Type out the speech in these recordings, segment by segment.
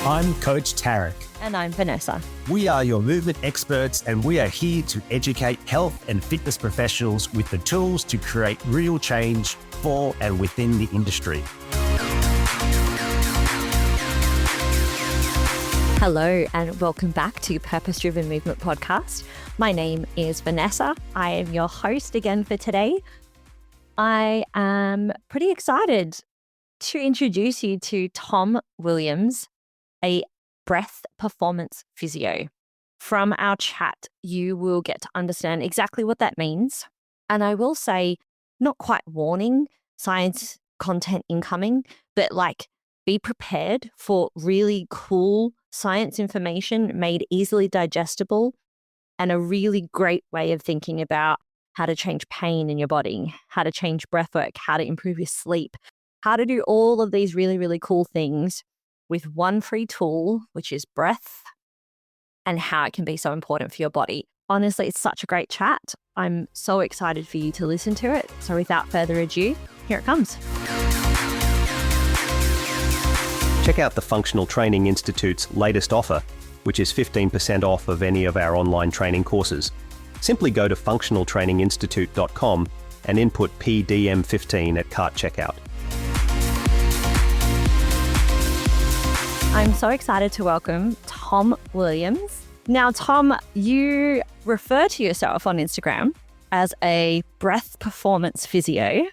I'm Coach Tarek. And I'm Vanessa. We are your movement experts, and we are here to educate health and fitness professionals with the tools to create real change for and within the industry. Hello and welcome back to Purpose Driven Movement Podcast. My name is Vanessa. I am your host again for today. I am pretty excited to introduce you to Tom Williams, a breath performance physio. From our chat, you will get to understand exactly what that means. And I will say, not quite warning, science content incoming, but be prepared for really cool science information made easily digestible and a really great way of thinking about how to change pain in your body, how to change breathwork, how to improve your sleep, how to do all of these really, really cool things with one free tool, which is breath, and how it can be so important for your body. Honestly, it's such a great chat. I'm so excited for you to listen to it. So without further ado, here it comes. Check out the Functional Training Institute's latest offer, which is 15% off of any of our online training courses. Simply go to functionaltraininginstitute.com and input PDM15 at cart checkout. I'm so excited to welcome Tom Williams. Now, Tom, you refer to yourself on Instagram as a breath performance physio.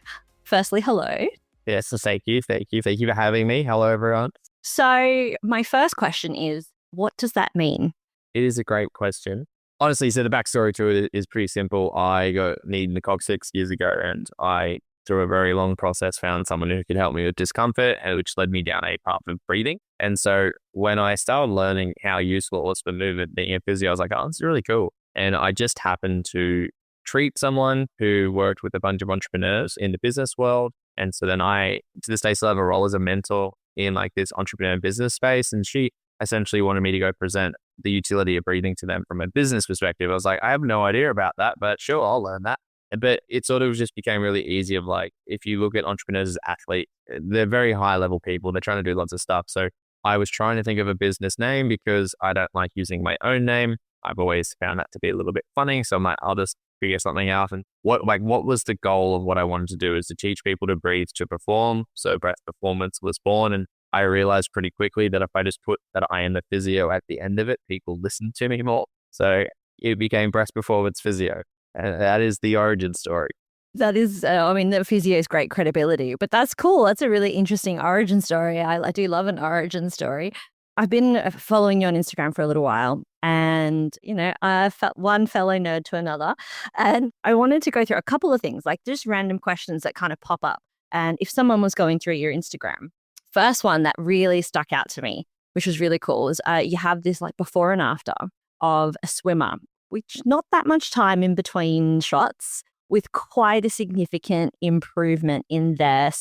Firstly, hello. Yes, so thank you for having me. Hello, everyone. So my first question is, what does that mean? It is a great question. Honestly, so the backstory to it is pretty simple. I got knee in the cog 6 years ago, and I, through a very long process, found someone who could help me with discomfort, which led me down a path of breathing. And so when I started learning how useful it was for movement being a physio, I was like, oh, this is really cool. And I just happened to treat someone who worked with a bunch of entrepreneurs in the business world. And so then I, to this day, still have a role as a mentor in this entrepreneur business space. And she essentially wanted me to go present the utility of breathing to them from a business perspective. I was like, I have no idea about that, but sure, I'll learn that. But it sort of just became really easy of if you look at entrepreneurs as athletes, they're very high level people. They're trying to do lots of stuff. So I was trying to think of a business name because I don't like using my own name. I've always found that to be a little bit funny. So I'm like, I'll just figure something out. And what was the goal of what I wanted to do is to teach people to breathe to perform. So breath performance was born. And I realized pretty quickly that if I just put that I am the physio at the end of it, people listen to me more. So it became breath performance physio. And that is the origin story. That is, the physio is great credibility, but that's cool. That's a really interesting origin story. I do love an origin story. I've been following you on Instagram for a little while, and, I felt one fellow nerd to another, and I wanted to go through a couple of things, just random questions that kind of pop up. And if someone was going through your Instagram, first one that really stuck out to me, which was really cool, is you have this before and after of a swimmer, which not that much time in between shots, with quite a significant improvement in their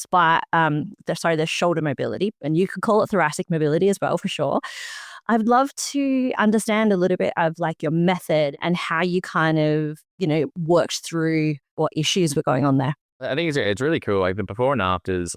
their shoulder mobility, and you could call it thoracic mobility as well for sure. I'd love to understand a little bit of your method and how you kind of, worked through what issues were going on there. I think it's really cool. The before and afters,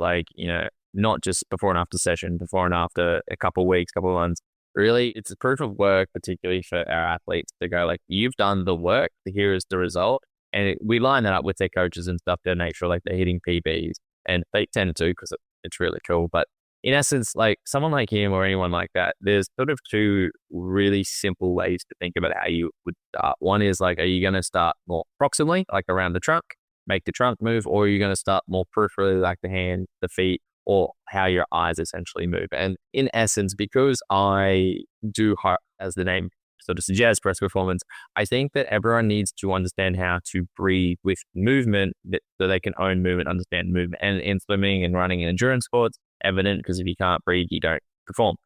not just before and after session, before and after a couple of weeks, couple of months. Really, it's a proof of work, particularly for our athletes to go you've done the work, here is the result. And we line that up with their coaches and stuff to make sure they're hitting PBs, and they tend to because it's really cool. But in essence, someone like him or anyone like that, there's sort of two really simple ways to think about how you would start. One is are you going to start more proximally, around the trunk, make the trunk move, or are you going to start more peripherally, the hand, the feet, or how your eyes essentially move? And in essence, because I do, as the name sort of suggests, breath performance, I think that everyone needs to understand how to breathe with movement so they can own movement, understand movement. And in swimming and running and endurance sports, evident, because if you can't breathe, you don't perform.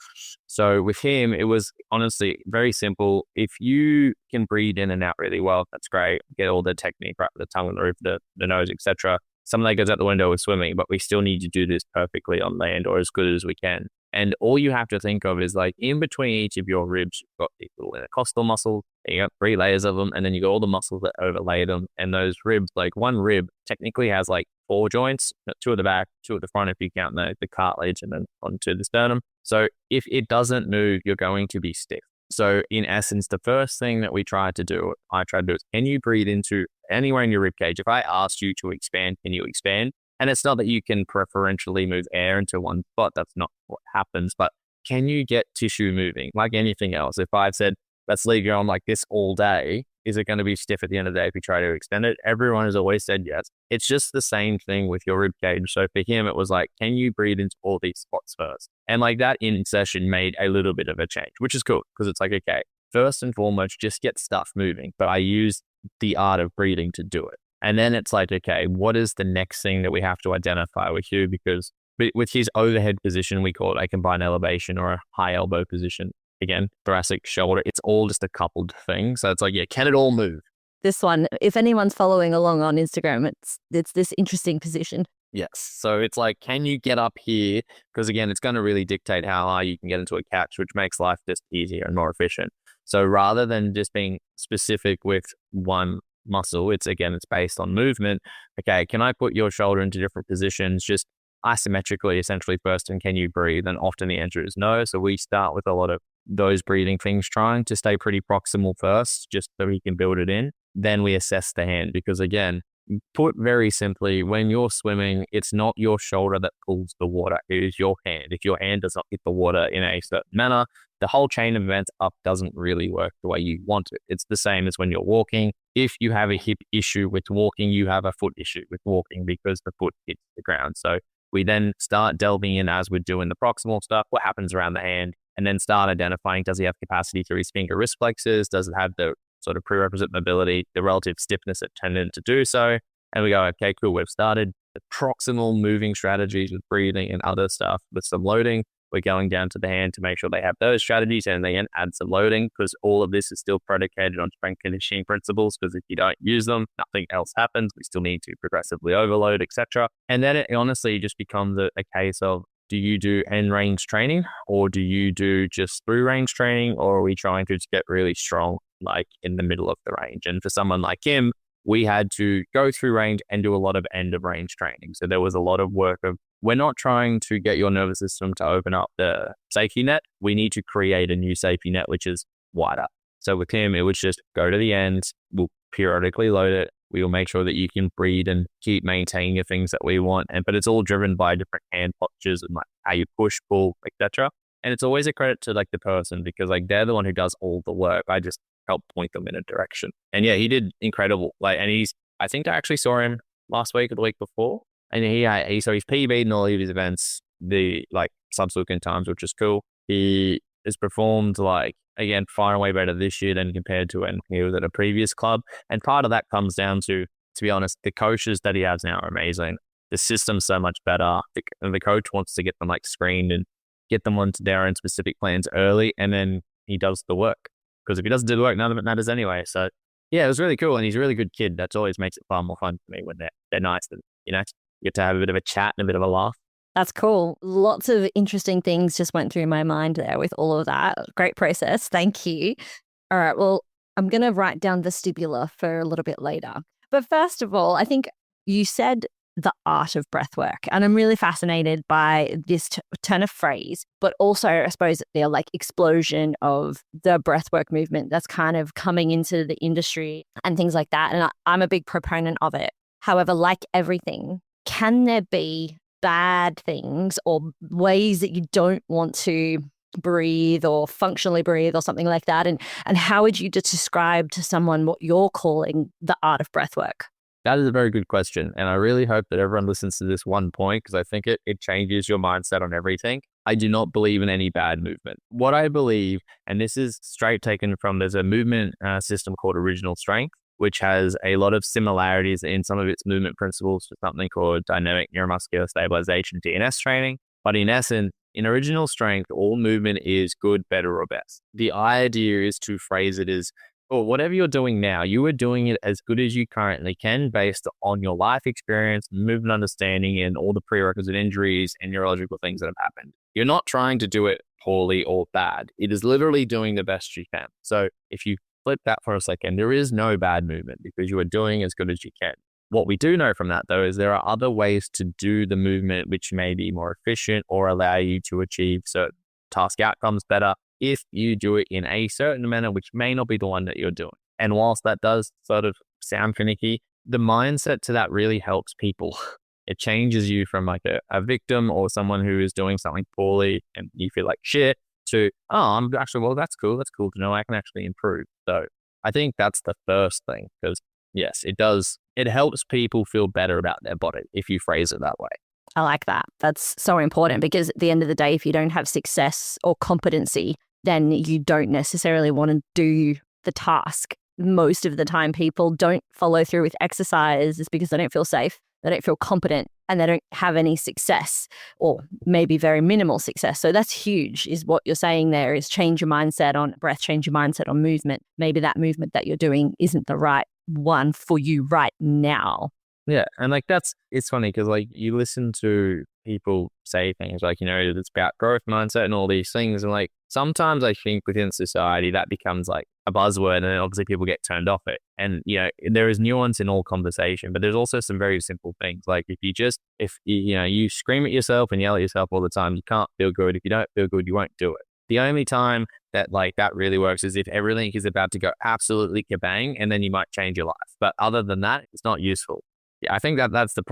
So with him, it was honestly very simple. If you can breathe in and out really well, that's great. Get all the technique right with the tongue and the roof, the nose, etc. Some of that goes out the window with swimming, but we still need to do this perfectly on land, or as good as we can. And all you have to think of is in between each of your ribs, you've got these little intercostal muscles, and you got 3 layers of them, and then you got all the muscles that overlay them. And those ribs, one rib technically has 4 joints, 2 at the back, 2 at the front if you count the cartilage, and then onto the sternum. So if it doesn't move, you're going to be stiff. So in essence, the first thing that I tried to do is, can you breathe into anywhere in your rib cage? If I asked you to expand, can you expand? And it's not that you can preferentially move air into one spot. That's not what happens. But can you get tissue moving? Like anything else. If I've said, let's leave you on like this all day, is it going to be stiff at the end of the day if you try to extend it? Everyone has always said yes. It's just the same thing with your rib cage. So for him, it was like, can you breathe into all these spots first? And like that in session made a little bit of a change, which is cool because it's like, okay, first and foremost, just get stuff moving. But I use the art of breathing to do it. And then it's like, okay, what is the next thing that we have to identify with you? Because with his overhead position, we call it a combined elevation or a high elbow position. Again, thoracic, shoulder, it's all just a coupled thing. So it's like, yeah, can it all move? This one, if anyone's following along on Instagram, it's this interesting position. Yes. So it's like, can you get up here? Because again, it's going to really dictate how high you can get into a couch, which makes life just easier and more efficient. So rather than just being specific with one muscle, it's based on movement. Okay, can I put your shoulder into different positions just isometrically essentially first, and can you breathe? And often the answer is no. So we start with a lot of those breathing things, trying to stay pretty proximal first, just so we can build it in. Then we assess the hand, because again, put very simply, when you're swimming, it's not your shoulder that pulls the water, it is your hand. If your hand does not hit the water in a certain manner, the whole chain of events up doesn't really work the way you want it. It's the same as when you're walking. If you have a hip issue with walking, you have a foot issue with walking because the foot hits the ground. So we then start delving in as we're doing the proximal stuff, what happens around the hand, and then start identifying, does he have capacity through his finger wrist flexors? Does it have the sort of prerequisite mobility, the relative stiffness at tendon to do so? And we go, okay, cool, we've started the proximal moving strategies with breathing and other stuff with some loading. We're going down to the hand to make sure they have those strategies, and then add some loading, because all of this is still predicated on strength conditioning principles, because if you don't use them, nothing else happens. We still need to progressively overload, etc. And then it honestly just becomes a case of, do you do end range training, or do you do just through range training, or are we trying to just get really strong, like in the middle of the range? And for someone like him, we had to go through range and do a lot of end of range training. So there was a lot of work of, we're not trying to get your nervous system to open up the safety net. We need to create a new safety net, which is wider. So with him, it was just go to the end. We'll periodically load it. We will make sure that you can breathe and keep maintaining the things that we want. But it's all driven by different hand postures and like how you push, pull, etc. And it's always a credit to like the person, because like they're the one who does all the work. I just help point them in a direction. And yeah, he did incredible. Like, and I think I actually saw him last week or the week before, and so he's PB'd in all of his events, the like subsequent times, which is cool. He has performed like, again, far and away better this year than compared to when he was at a previous club. And part of that comes down to be honest, the coaches that he has now are amazing. The system's so much better. The coach wants to get them like screened and get them onto their own specific plans early, and then he does the work. Because if he doesn't do the work, none of it matters anyway. So yeah, it was really cool. And he's a really good kid. That always makes it far more fun for me when they're nice and, you get to have a bit of a chat and a bit of a laugh. That's cool. Lots of interesting things just went through my mind there with all of that. Great process. Thank you. All right. Well, I'm going to write down vestibular for a little bit later. But first of all, I think you said the art of breathwork. And I'm really fascinated by this turn of phrase, but also I suppose the like explosion of the breathwork movement that's kind of coming into the industry and things like that. And I'm a big proponent of it. However, like everything, can there be bad things or ways that you don't want to breathe or functionally breathe or something like that? And how would you describe to someone what you're calling the art of breathwork? That is a very good question. And I really hope that everyone listens to this one point, because I think it changes your mindset on everything. I do not believe in any bad movement. What I believe, and this is straight taken from, there's a movement system called original strength, which has a lot of similarities in some of its movement principles to something called dynamic neuromuscular stabilization, DNS training. But in essence, in original strength, all movement is good, better, or best. The idea is to phrase it as, or whatever you're doing now, you are doing it as good as you currently can based on your life experience, movement understanding, and all the prerequisite injuries and neurological things that have happened. You're not trying to do it poorly or bad. It is literally doing the best you can. So if you flip that for a second, there is no bad movement because you are doing as good as you can. What we do know from that, though, is there are other ways to do the movement which may be more efficient or allow you to achieve certain task outcomes better if you do it in a certain manner, which may not be the one that you're doing. And whilst that does sort of sound finicky, the mindset to that really helps people. It changes you from like a victim or someone who is doing something poorly and you feel like shit to, oh, I'm actually, well, that's cool. That's cool to know I can actually improve. So I think that's the first thing, because yes, it does. It helps people feel better about their body if you phrase it that way. I like that. That's so important, because at the end of the day, if you don't have success or competency, then you don't necessarily want to do the task. Most of the time, people don't follow through with exercise is because they don't feel safe, they don't feel competent, and they don't have any success, or maybe very minimal success. So that's huge, is what you're saying there, is change your mindset on breath, change your mindset on movement. Maybe that movement that you're doing isn't the right one for you right now. Yeah. And like it's funny because like you listen to people say things like, it's about growth mindset and all these things. And like sometimes I think within society that becomes like a buzzword, and then obviously people get turned off it. And, there is nuance in all conversation, but there's also some very simple things. Like if you scream at yourself and yell at yourself all the time, you can't feel good. If you don't feel good, you won't do it. The only time that like that really works is if everything is about to go absolutely kabang, and then you might change your life. But other than that, it's not useful. Yeah, I think that's the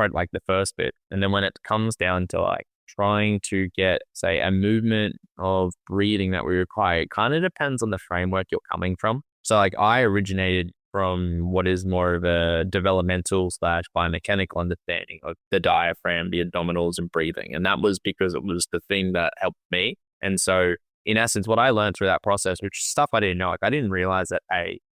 first bit. And then when it comes down to like trying to get, say, a movement of breathing that we require, it kind of depends on the framework you're coming from. So like I originated from what is more of a developmental / biomechanical understanding of the diaphragm, the abdominals, and breathing. And that was because it was the thing that helped me. And so in essence, what I learned through that process, which is stuff I didn't know, like I didn't realize that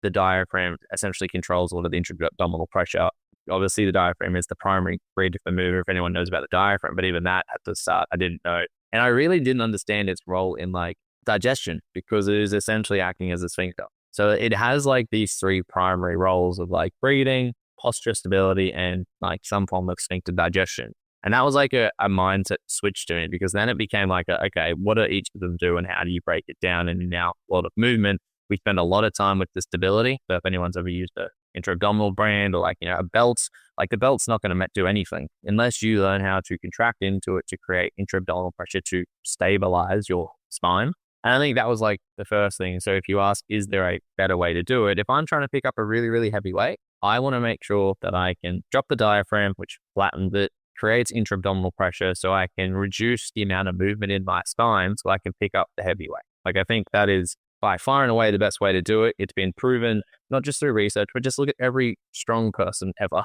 the diaphragm essentially controls a lot of the intra-abdominal pressure. Obviously, the diaphragm is the primary breathing mover, if anyone knows about the diaphragm, but even that at the start, I didn't know. And I really didn't understand its role in like digestion, because it is essentially acting as a sphincter. So it has like these three primary roles of like breathing, posture stability, and like some form of sphincter digestion. And that was like a mindset switch to me, because then it became like, okay, what do each of them do and how do you break it down? And now a lot of movement, we spend a lot of time with the stability. So if anyone's ever used a intra-abdominal brand or like, a belt, like the belt's not going to do anything unless you learn how to contract into it to create intra-abdominal pressure to stabilize your spine. And I think that was like the first thing. So if you ask, is there a better way to do it? If I'm trying to pick up a really, really heavy weight, I want to make sure that I can drop the diaphragm, which flattens it, creates intra-abdominal pressure, so I can reduce the amount of movement in my spine so I can pick up the heavy weight. Like I think that is by far and away the best way to do it. It's been proven, not just through research, but just look at every strong person ever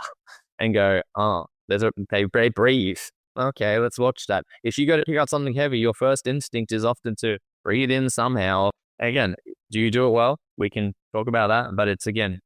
and go, oh, they breathe. Okay, let's watch that. If you go to pick up something heavy, your first instinct is often to breathe in somehow. Again, do you do it well? We can talk about that, but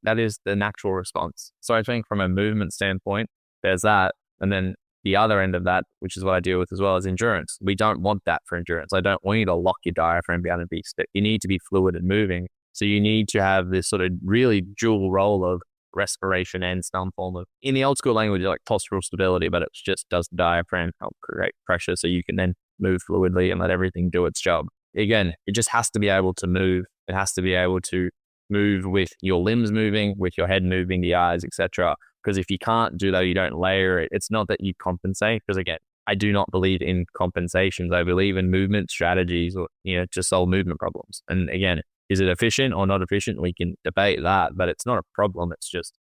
that is the natural response. So I think from a movement standpoint, there's that. And then the other end of that, which is what I deal with as well, is endurance. We don't want that for endurance. I don't want you to lock your diaphragm down and be stiff. You need to be fluid and moving. So you need to have this sort of really dual role of respiration and some form of, in the old school language, like postural stability, but it just does the diaphragm help create pressure so you can then move fluidly and let everything do its job. Again, it just has to be able to move. It has to be able to move with your limbs moving, with your head moving, the eyes, etc. Because if you can't do that, you don't layer it. It's not that you compensate, because again, I do not believe in compensations. I believe in movement strategies or, to solve movement problems. And again, is it efficient or not efficient? We can debate that, but it's not a problem. It's just,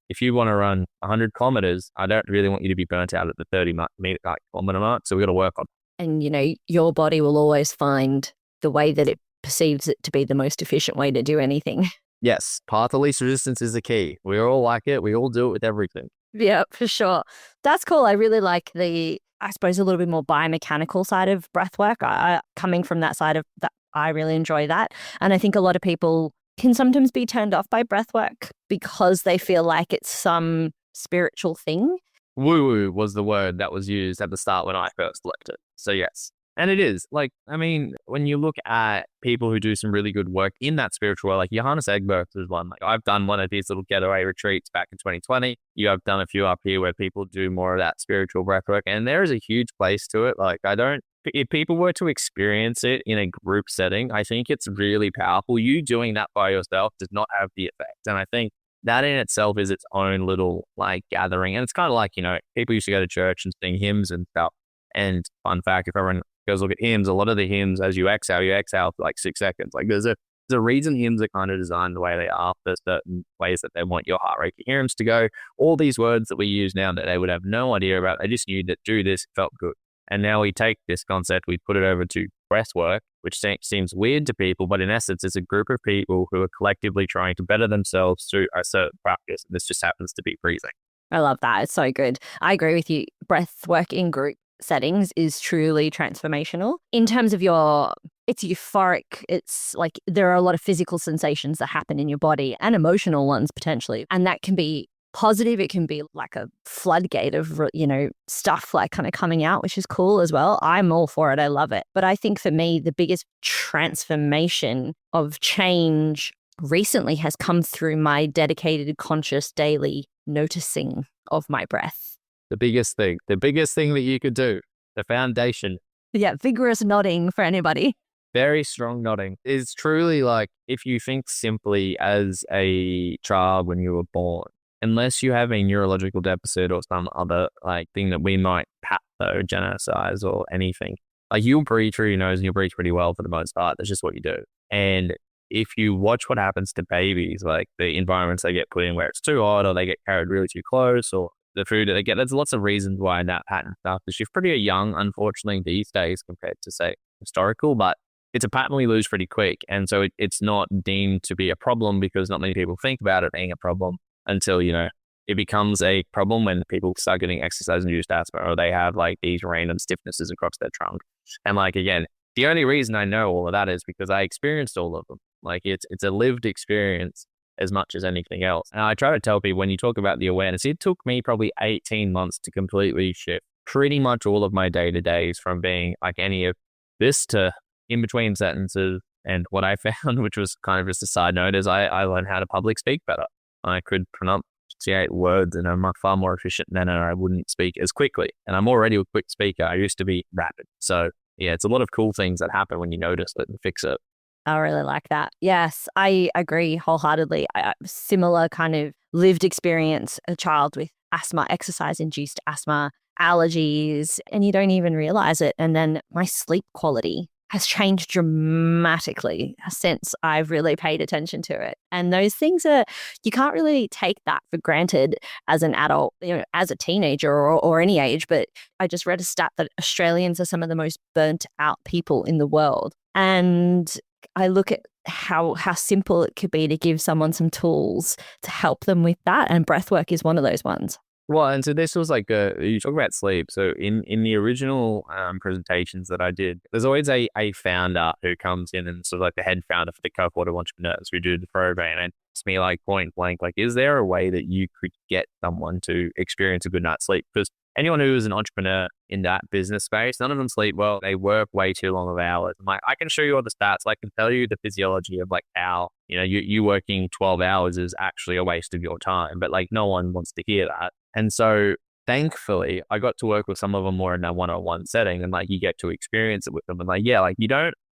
if you want to run 100 kilometers, I don't really want you to be burnt out at the 30-kilometer mark. So we got to work on it. And, your body will always find the way that it perceives it to be the most efficient way to do anything. Yes, path of least resistance is the key. We all like it. We all do it with everything. Yeah, for sure. That's cool. I really like a little bit more biomechanical side of breath work. Coming from that side of that, I really enjoy that. And I think a lot of people can sometimes be turned off by breath work because they feel like it's some spiritual thing. Woo-woo was the word that was used at the start when I first learned it. So yes. And it is when you look at people who do some really good work in that spiritual world, like Johannes Egbert is one. Like I've done one of these little getaway retreats back in 2020. You have done a few up here where people do more of that spiritual breath work, and there is a huge place to it. Like if people were to experience it in a group setting, I think it's really powerful. You doing that by yourself does not have the effect. And I think that in itself is its own little like gathering. And it's kind of like, people used to go to church and sing hymns and stuff. And fun fact, if everyone Because look at hymns, a lot of the hymns, as you exhale for like 6 seconds. Like there's a reason hymns are kind of designed the way they are for certain ways that they want your heart rate coherence to go. All these words that we use now that they would have no idea about, they just knew that do this, felt good. And now we take this concept, we put it over to breathwork, which seems weird to people, but in essence, it's a group of people who are collectively trying to better themselves through a certain practice. And this just happens to be breathing. I love that. It's so good. I agree with you. Breathwork in group settings is truly transformational. In terms of it's euphoric. It's like there are a lot of physical sensations that happen in your body and emotional ones potentially. And that can be positive. It can be like a floodgate of, stuff like kind of coming out, which is cool as well. I'm all for it. I love it. But I think for me, the biggest transformation of change recently has come through my dedicated, conscious, daily noticing of my breath. The biggest thing that you could do, the foundation. Yeah, vigorous nodding for anybody. Very strong nodding is truly like, if you think simply as a child when you were born, unless you have a neurological deficit or some other like thing that we might pathogenicize or anything, like you'll breathe through your nose and you'll breathe pretty well for the most part. That's just what you do. And if you watch what happens to babies, like the environments they get put in where it's too hot or they get carried really too close or the food that they get, there's lots of reasons why that pattern stuff is just pretty young, unfortunately, these days compared to, say, historical, but it's a pattern we lose pretty quick. And so it's not deemed to be a problem because not many people think about it being a problem until, it becomes a problem when people start getting exercise-induced asthma or they have like these random stiffnesses across their trunk. And like, again, the only reason I know all of that is because I experienced all of them. Like it's a lived experience as much as anything else. And I try to tell people when you talk about the awareness, it took me probably 18 months to completely shift pretty much all of my day-to-days from being like any of this to in between sentences. And what I found, which was kind of just a side note, is I learned how to public speak better. I could pronunciate words and I'm far more efficient than I wouldn't speak as quickly. And I'm already a quick speaker. I used to be rapid. So yeah, it's a lot of cool things that happen when you notice it and fix it. I really like that. Yes, I agree wholeheartedly. Similar kind of lived experience, a child with asthma, exercise-induced asthma, allergies, and you don't even realize it. And then my sleep quality has changed dramatically since I've really paid attention to it. And those things you can't really take that for granted as an adult, as a teenager or any age. But I just read a stat that Australians are some of the most burnt out people in the world. And I look at how simple it could be to give someone some tools to help them with that. And breathwork is one of those ones. Well, and so this was like, you talk about sleep. So in the original presentations that I did, there's always a founder who comes in and sort of like the head founder for the cohort of entrepreneurs who do the program and asks me like point blank, like, is there a way that you could get someone to experience a good night's sleep? Because anyone who is an entrepreneur in that business space, none of them sleep well. They work way too long of hours. I'm like, I can show you all the stats. I can tell you the physiology of like how, you working 12 hours is actually a waste of your time, but like no one wants to hear that. And so thankfully I got to work with some of them more in a one-on-one setting and like you get to experience it with them. And like, yeah, like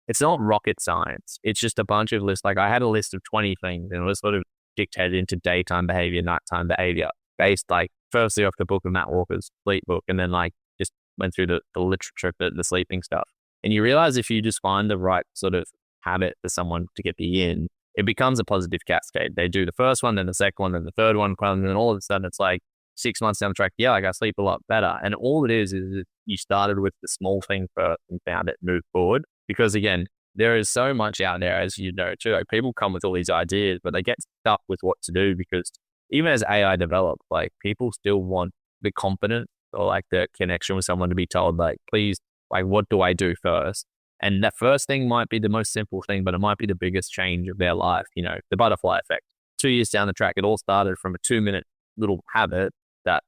it's not rocket science. It's just a bunch of lists. Like I had a list of 20 things and it was sort of dictated into daytime behavior, nighttime behavior based like firstly off the book of Matt Walker's sleep book. And then like just went through the literature for the sleeping stuff. And you realize if you just find the right sort of habit for someone to get the in, it becomes a positive cascade. They do the first one, then the second one, then the third one, and then all of a sudden it's like 6 months down the track, yeah, like I sleep a lot better. And all it is you started with the small thing first and found it move forward. Because again, there is so much out there, as you know, too. Like people come with all these ideas, but they get stuck with what to do because even as AI develops, like people still want the confidence or like the connection with someone to be told, like, please, like, what do I do first? And that first thing might be the most simple thing, but it might be the biggest change of their life. The butterfly effect. 2 years down the track, it all started from a 2-minute little habit that,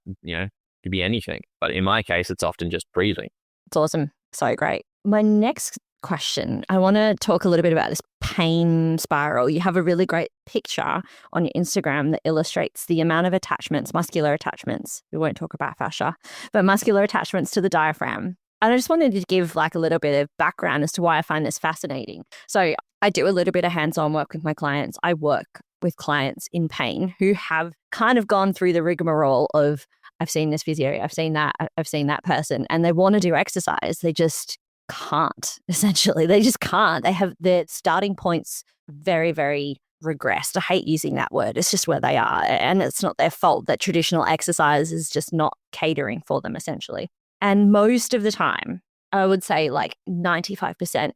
could be anything. But in my case, it's often just breathing. It's awesome. So great. My next question, I want to talk a little bit about this pain spiral. You have a really great picture on your Instagram that illustrates the amount of attachments, muscular attachments. We won't talk about fascia, but muscular attachments to the diaphragm. And I just wanted to give like a little bit of background as to why I find this fascinating. So I do a little bit of hands-on work with my clients. I work with clients in pain who have kind of gone through the rigmarole of, I've seen this physio, I've seen that person, and they want to do exercise. They just can't, essentially. They just can't. They have their starting points very, very regressed. I hate using that word. It's just where they are. And it's not their fault that traditional exercise is just not catering for them, essentially. And most of the time, I would say like 95%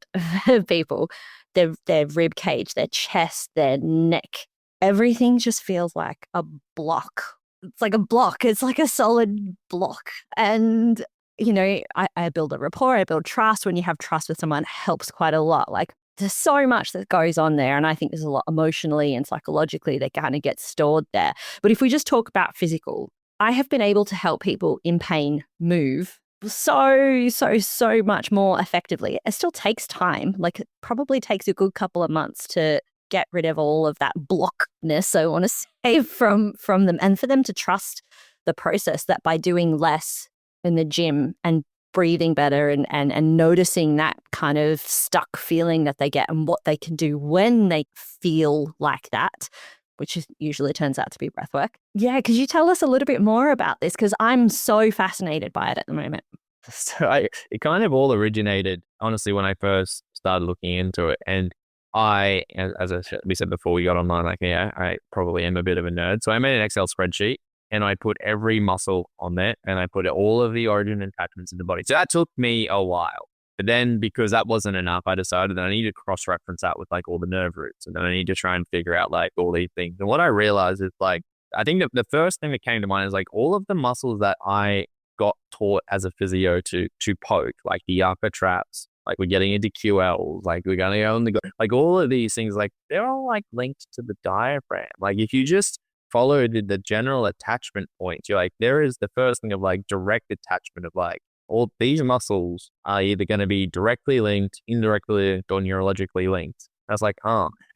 of people, their rib cage, their chest, their neck, everything just feels like a block. It's like a block. It's like a solid block. And, I build a rapport, I build trust. When you have trust with someone, it helps quite a lot. Like there's so much that goes on there. And I think there's a lot emotionally and psychologically that kind of gets stored there. But if we just talk about physical, I have been able to help people in pain move so much more effectively. It still takes time. Like it probably takes a good couple of months to get rid of all of that blockness, I want to say, from them, and for them to trust the process, that by doing less in the gym and breathing better and noticing that kind of stuck feeling that they get and what they can do when they feel like that, which usually turns out to be breathwork. Yeah, could you tell us a little bit more about this? Because I'm so fascinated by it at the moment. So it kind of all originated, honestly, when I first started looking into it. And we said before we got online, like, yeah, I probably am a bit of a nerd. So I made an Excel spreadsheet and I put every muscle on there and I put all of the origin attachments in the body. So that took me a while. But then because that wasn't enough, I decided that I need to cross-reference that with like all the nerve roots. And then I need to try and figure out like all these things. And what I realized is like, I think that the first thing that came to mind is like all of the muscles that I got taught as a physio to poke, like the upper traps, like we're getting into QLs, like we're going to go on like all of these things, like they're all like linked to the diaphragm. Like if you just follow the general attachment points, you're like, there is the first thing of like direct attachment of like all these muscles are either going to be directly linked, indirectly linked, or neurologically linked. I was like,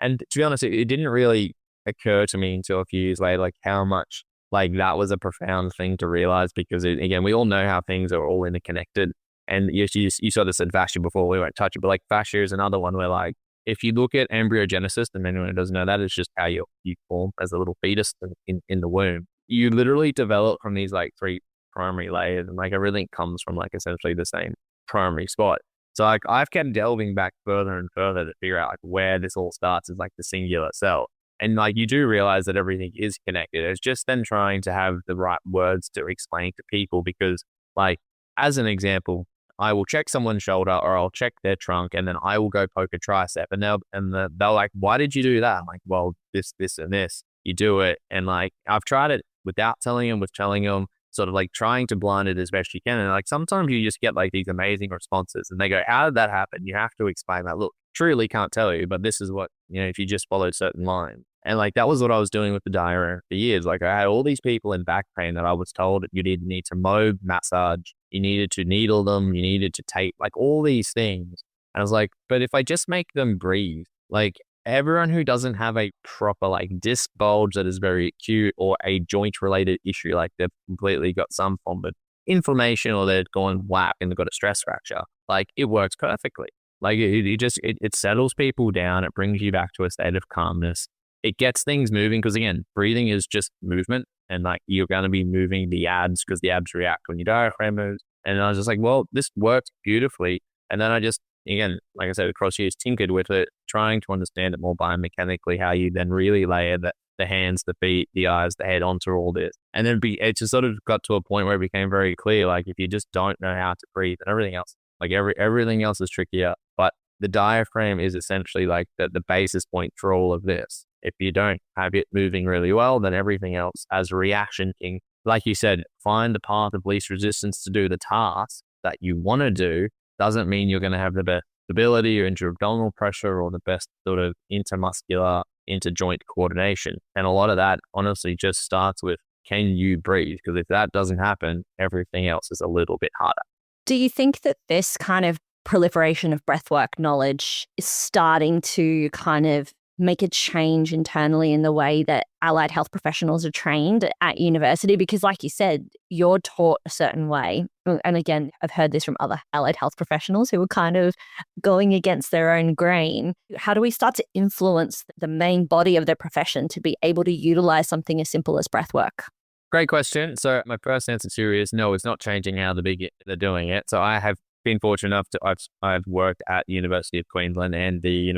and to be honest, it didn't really occur to me until a few years later, like how much like that was a profound thing to realize, because again, we all know how things are all interconnected. And you sort of said fascia before, we won't touch it, but like fascia is another one where like, if you look at embryogenesis, and anyone who doesn't know that, it's just how you form as a little fetus in the womb. You literally develop from these like three primary layers, and like everything comes from like essentially the same primary spot. So like I've kept delving back further and further to figure out like where this all starts is like the singular cell. And like you do realize that everything is connected. It's just then trying to have the right words to explain to people, because like as an example, I will check someone's shoulder or I'll check their trunk, and then I will go poke a tricep, and they're like, why did you do that? I'm like, well, this and this. You do it. And like I've tried it without telling them, with telling them, sort of like trying to blind it as best you can. And like sometimes you just get like these amazing responses and they go, how did that happen? You have to explain that. Look, truly can't tell you, but this is what, if you just followed certain lines. And like that was what I was doing with the diarrhea for years. Like I had all these people in back pain that I was told you need to mow, massage, you needed to needle them, you needed to tape, like all these things. And I was like, but if I just make them breathe, like everyone who doesn't have a proper like disc bulge that is very acute, or a joint related issue, like they've completely got some form of inflammation, or they've gone whack and they've got a stress fracture, like it works perfectly. Like it settles people down. It brings you back to a state of calmness. It gets things moving, because again, breathing is just movement, and like you're going to be moving the abs because the abs react when your diaphragm moves. And I was just like, well, this works beautifully. And then I just, again, like I said, across years, tinkered with it, trying to understand it more biomechanically, how you then really layer the hands, the feet, the eyes, the head onto all this. And then it just sort of got to a point where it became very clear, like if you just don't know how to breathe, and everything else, like everything else is trickier. But the diaphragm is essentially like the basis point for all of this. If you don't have it moving really well, then everything else as a reaction can, like you said, find the path of least resistance to do the task that you want to do. Doesn't mean you're going to have the best stability or intra-abdominal pressure or the best sort of intermuscular, inter-joint coordination. And a lot of that honestly just starts with, can you breathe? Because if that doesn't happen, everything else is a little bit harder. Do you think that this kind of proliferation of breathwork knowledge is starting to kind of make a change internally in the way that allied health professionals are trained at university? Because like you said, you're taught a certain way. And again, I've heard this from other allied health professionals who are kind of going against their own grain. How do we start to influence the main body of their profession to be able to utilize something as simple as breathwork? Great question. So my first answer to you is no, it's not changing how they're doing it. So I have been fortunate enough to I've worked at the University of Queensland and the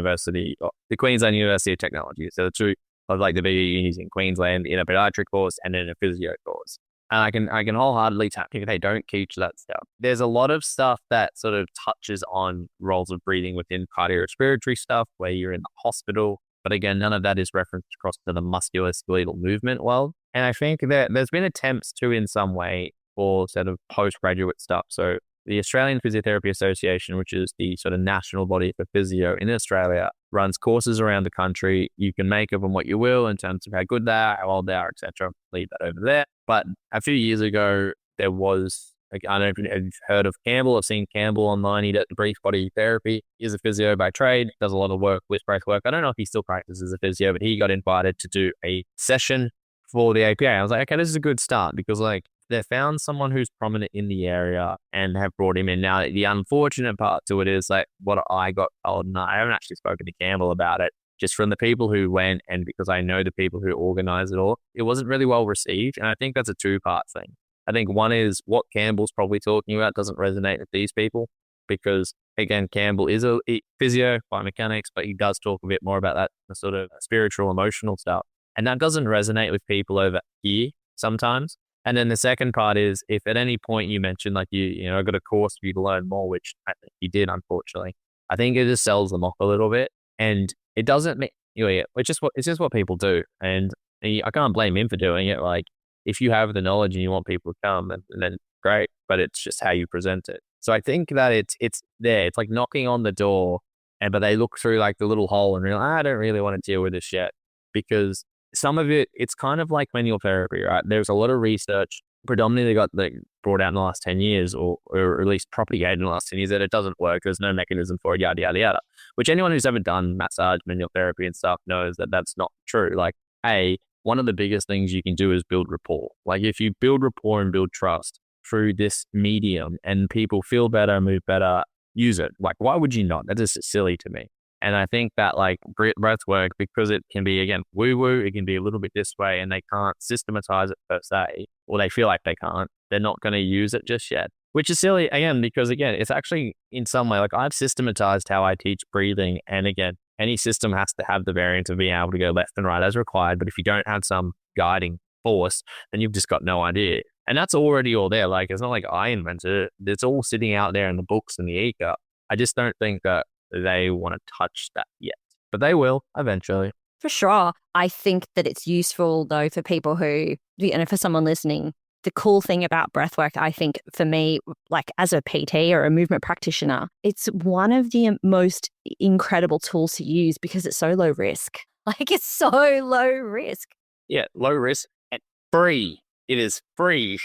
Queensland University of Technology. So the two of like the bigger unis in Queensland in a podiatry course and in a physio course. And I can wholeheartedly tell you they don't teach that stuff. There's a lot of stuff that sort of touches on roles of breathing within cardiorespiratory stuff where you're in the hospital. But again, none of that is referenced across to the musculoskeletal movement world. And I think that there's been attempts to, in some way, for sort of postgraduate stuff. So the Australian Physiotherapy Association, which is the sort of national body for physio in Australia, runs courses around the country. You can make of them what you will in terms of how good they are, how old they are, etc. Leave that over there. But a few years ago, there was, like, I don't know if you've heard of Campbell. I've seen Campbell online. He does brief body therapy. He's a physio by trade, does a lot of work with breathwork. I don't know if he still practices as a physio, but he got invited to do a session for the APA. I was like, okay, this is a good start because like they found someone who's prominent in the area and have brought him in. Now, the unfortunate part to it is like what I got told, and I haven't actually spoken to Campbell about it, just from the people who went and because I know the people who organize it all, it wasn't really well received. And I think that's a two-part thing. I think one is what Campbell's probably talking about doesn't resonate with these people because, again, Campbell is a physio, biomechanics, but he does talk a bit more about that the sort of spiritual, emotional stuff. And that doesn't resonate with people over here sometimes. And then the second part is if at any point you mention like you know, I got a course for you to learn more, which I think you did, unfortunately, I think it just sells them off a little bit. And it doesn't make, it's just what people do. And I can't blame him for doing it. Like if you have the knowledge and you want people to come, then great, but it's just how you present it. So I think that it's there. It's like knocking on the door, but they look through like the little hole and realize, I don't really want to deal with this yet because some of it's kind of like manual therapy, right? There's a lot of research, predominantly got brought out in the last 10 years or at least propagated in the last 10 years that it doesn't work. There's no mechanism for it, yada, yada, yada, which anyone who's ever done massage, manual therapy and stuff knows that that's not true. Like, one of the biggest things you can do is build rapport. Like if you build rapport and build trust through this medium and people feel better, move better, use it. Like, why would you not? That is silly to me. And I think that like breath work, because it can be, again, woo-woo, it can be a little bit this way and they can't systematize it per se, or they feel like they can't, they're not going to use it just yet, which is silly again, because again, it's actually in some way, like I've systematized how I teach breathing. And again, any system has to have the variant of being able to go left and right as required. But if you don't have some guiding force, then you've just got no idea. And that's already all there. Like, it's not like I invented it. It's all sitting out there in the books and the e-cup. I just don't think that they want to touch that yet, but they will eventually. For sure. I think that it's useful though for people who, for someone listening, the cool thing about breathwork, I think for me, like as a PT or a movement practitioner, it's one of the most incredible tools to use because it's so low risk. Like it's so low risk. Yeah, low risk and free. It is free.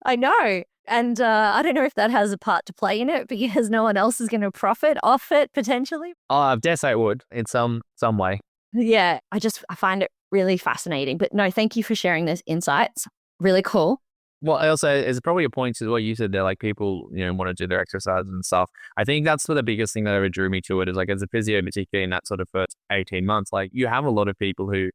I know. And I don't know if that has a part to play in it because no one else is going to profit off it potentially. Oh, I dare say it would in some way. Yeah, I find it really fascinating. But no, thank you for sharing those insights. Really cool. Well, I also, it's probably a point to what you said there, like people, want to do their exercises and stuff. I think that's the biggest thing that ever drew me to it is like as a physio, particularly in that sort of first 18 months, like you have a lot of people who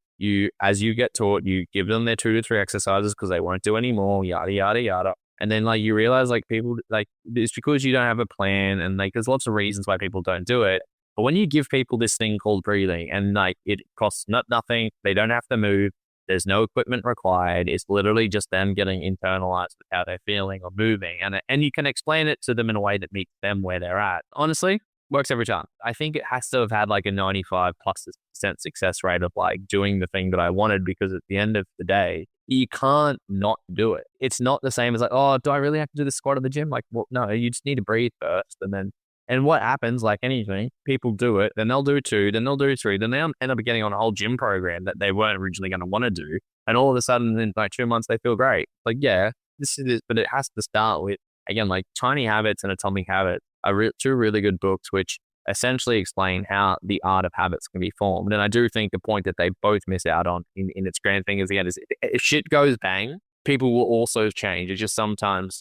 as you get taught, you give them their 2 to 3 exercises because they won't do any more, yada, yada, yada. And then like you realize like people, like it's because you don't have a plan and like there's lots of reasons why people don't do it. But when you give people this thing called breathing and like it costs nothing, they don't have to move, there's no equipment required. It's literally just them getting internalized with how they're feeling or moving. And you can explain it to them in a way that meets them where they're at. Honestly, works every time. I think it has to have had like a 95+% success rate of like doing the thing that I wanted because at the end of the day, you can't not do it. It's not the same as like, oh, do I really have to do the squat at the gym? Like, well, no, you just need to breathe first. And what happens, like anything, people do it, then they'll do 2, then they'll do 3, then they end up getting on a whole gym program that they weren't originally going to want to do. And all of a sudden, in like 2 months, they feel great. Like, yeah, this is it, but it has to start with, again, like Tiny Habits and Atomic Habits are 2 really good books, which essentially explain how the art of habits can be formed. And I do think the point that they both miss out on in its grand thing is, again, is if shit goes bang, people will also change. It's just sometimes,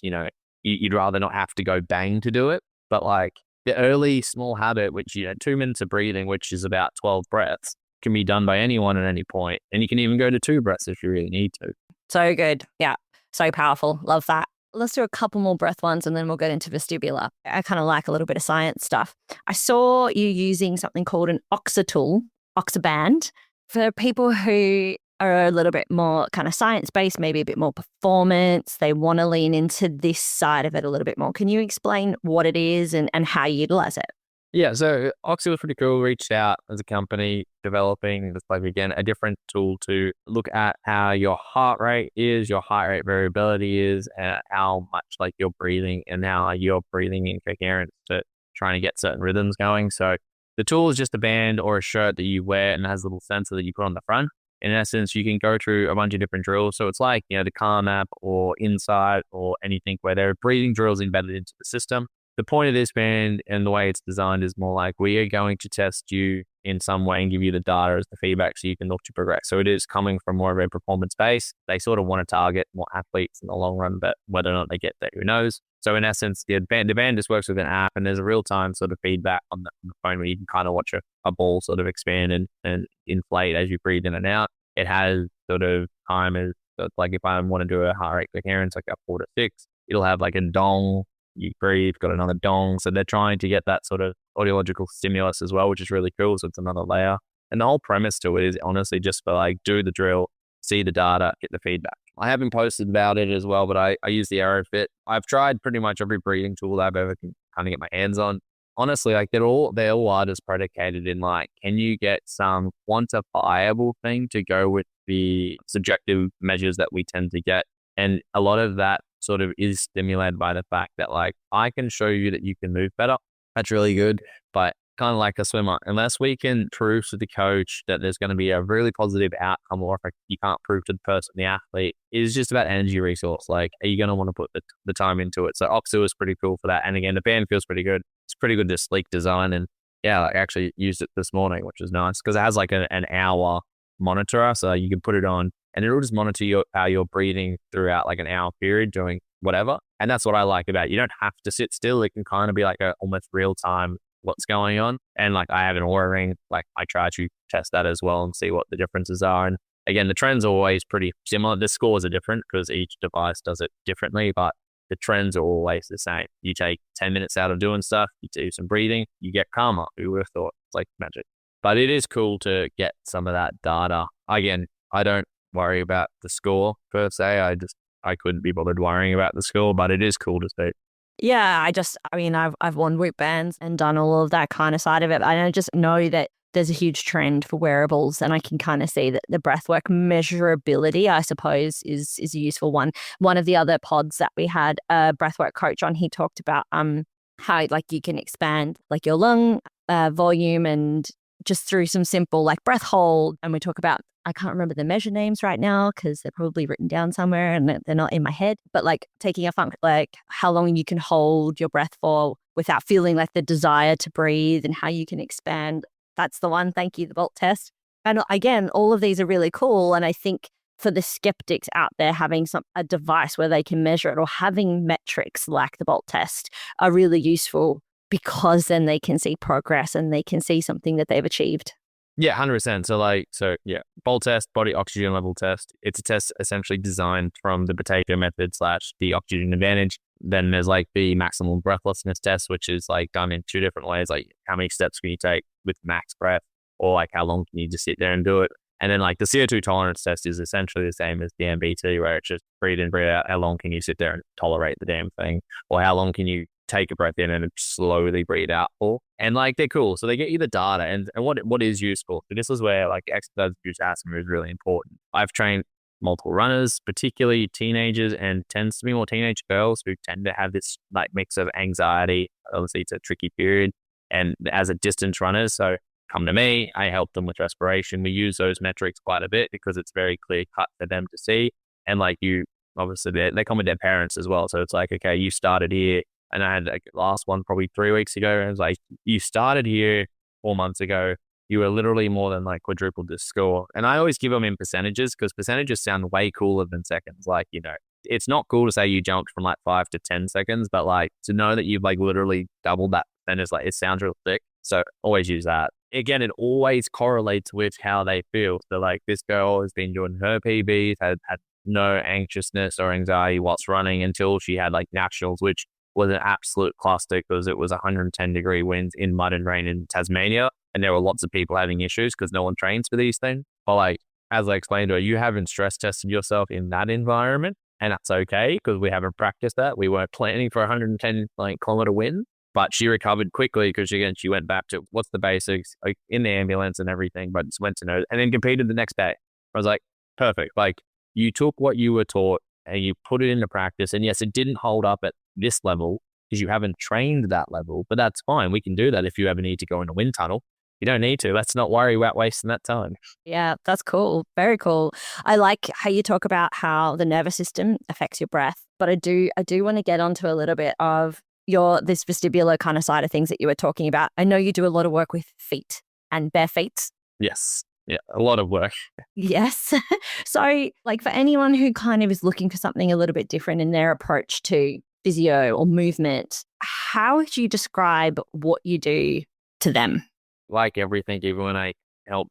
you'd rather not have to go bang to do it. But like the early small habit, which, 2 minutes of breathing, which is about 12 breaths, can be done by anyone at any point. And you can even go to 2 breaths if you really need to. So good. Yeah. So powerful. Love that. let's do a couple more breath ones and then we'll get into vestibular. I kind of like a little bit of science stuff. I saw you using something called an oxyband for people who are a little bit more kind of science-based, maybe a bit more performance. They want to lean into this side of it a little bit more. Can you explain what it is and how you utilize it? Yeah, so Oxy was pretty cool. Reached out as a company developing this, like, again, a different tool to look at how your heart rate is, your heart rate variability is, and how much like you're breathing and how you're breathing in coherence to trying to get certain rhythms going. So the tool is just a band or a shirt that you wear and has a little sensor that you put on the front. In essence, you can go through a bunch of different drills. So it's like, the Calm app or Insight or anything where there are breathing drills embedded into the system. The point of this band and the way it's designed is more like we are going to test you in some way and give you the data as the feedback so you can look to progress. So it is coming from more of a performance base. They sort of want to target more athletes in the long run, but whether or not they get there, who knows? So in essence, the band just works with an app and there's a real-time sort of feedback on the phone where you can kind of watch a ball sort of expand and inflate as you breathe in and out. It has sort of timers. So it's like if I want to do a heart rate coherence, like a 4 to 6, it'll have like a dong. You breathe, got another dong. So they're trying to get that sort of audiological stimulus as well, which is really cool. So it's another layer. And the whole premise to it is honestly just for like, do the drill, see the data, get the feedback. I haven't posted about it as well, but I use the AeroFit. I've tried pretty much every breathing tool I've ever can kind of get my hands on. Honestly, like they all are just predicated in like, can you get some quantifiable thing to go with the subjective measures that we tend to get? And a lot of that sort of is stimulated by the fact that like, I can show you that you can move better. That's really good. But kind of like a swimmer, unless we can prove to the coach that there's going to be a really positive outcome, or if you can't prove to the person, the athlete, it's just about energy resource. Like, are you going to want to put the time into it? So Oxy is pretty cool for that. And again, the band feels pretty good. It's pretty good, to sleek design. And yeah, I actually used it this morning, which is nice because it has like an hour monitor. So you can put it on and it'll just monitor how you're breathing throughout like an hour period doing whatever. And that's what I like about it. You don't have to sit still. It can kind of be like a almost real time what's going on. And like I have an Oura ring, like I try to test that as well and see what the differences are. And again, the trends are always pretty similar. The scores are different because each device does it differently, but the trends are always the same. You take 10 minutes out of doing stuff, you do some breathing, you get calmer. Who would have thought? It's like magic. But it is cool to get some of that data. Again, I don't worry about the score per se. I couldn't be bothered worrying about the score, but it is cool to see. Yeah, I've worn Whoop bands and done all of that kind of side of it. And I just know that there's a huge trend for wearables, and I can kind of see that the breathwork measurability, I suppose, is a useful one. One of the other pods that we had a breathwork coach on, he talked about how like you can expand like your lung volume and just through some simple like breath hold. And we talk about, I can't remember the measure names right now because they're probably written down somewhere and they're not in my head, but like taking a function, like how long you can hold your breath for without feeling like the desire to breathe and how you can expand. That's the one. Thank you, the Bolt test. And again, all of these are really cool. And I think for the skeptics out there, having a device where they can measure it or having metrics like the Bolt test are really useful because then they can see progress and they can see something that they've achieved. Yeah, 100%. So yeah, Bolt test, body oxygen level test. It's a test essentially designed from the potato method / the oxygen advantage. Then there's like the maximum breathlessness test, which is like done in 2 different ways. Like how many steps can you take with max breath, or like how long can you just sit there and do it? And then like the CO2 tolerance test is essentially the same as the MBT, where it's just breathe in, breathe out. How long can you sit there and tolerate the damn thing? Or how long can you take a breath in and slowly breathe out for? And like they're cool. So they get you the data and what is useful. So this is where like exercise-induced asthma is really important. I've trained multiple runners, particularly teenagers, and tends to be more teenage girls who tend to have this like mix of anxiety. Obviously it's a tricky period, and as a distance runners, so come to me, I help them with respiration. We use those metrics quite a bit because it's very clear cut for them to see. And like obviously they come with their parents as well. So it's like, okay, you started here. And I had like last one probably 3 weeks ago. And it was like, you started here 4 months ago. You were literally more than like quadrupled this score. And I always give them in percentages because percentages sound way cooler than seconds. Like, it's not cool to say you jumped from like 5 to 10 seconds, but like to know that you've like literally doubled that percentage, like it sounds real thick. So always use that. Again, it always correlates with how they feel. So like this girl has been doing her PBs, had no anxiousness or anxiety whilst running until she had like nationals, which was an absolute cluster because it was 110-degree winds in mud and rain in Tasmania. And there were lots of people having issues because no one trains for these things. But like, as I explained to her, you haven't stress tested yourself in that environment. And that's okay because we haven't practiced that. We weren't planning for 110 kilometer wind, but she recovered quickly because she went back to what's the basics, like in the ambulance and everything, but just went to know and then competed the next day. I was like, perfect. Like you took what you were taught and you put it into practice. And yes, it didn't hold up at this level because you haven't trained that level, but that's fine. We can do that if you ever need to go in a wind tunnel. You don't need to. Let's not worry about wasting that time. Yeah, that's cool. Very cool. I like how you talk about how the nervous system affects your breath, but I do want to get onto a little bit of this vestibular kind of side of things that you were talking about. I know you do a lot of work with feet and bare feet. Yes. Yeah, a lot of work. Yes. So like for anyone who kind of is looking for something a little bit different in their approach to physio or movement, how would you describe what you do to them? Like everything, even when I help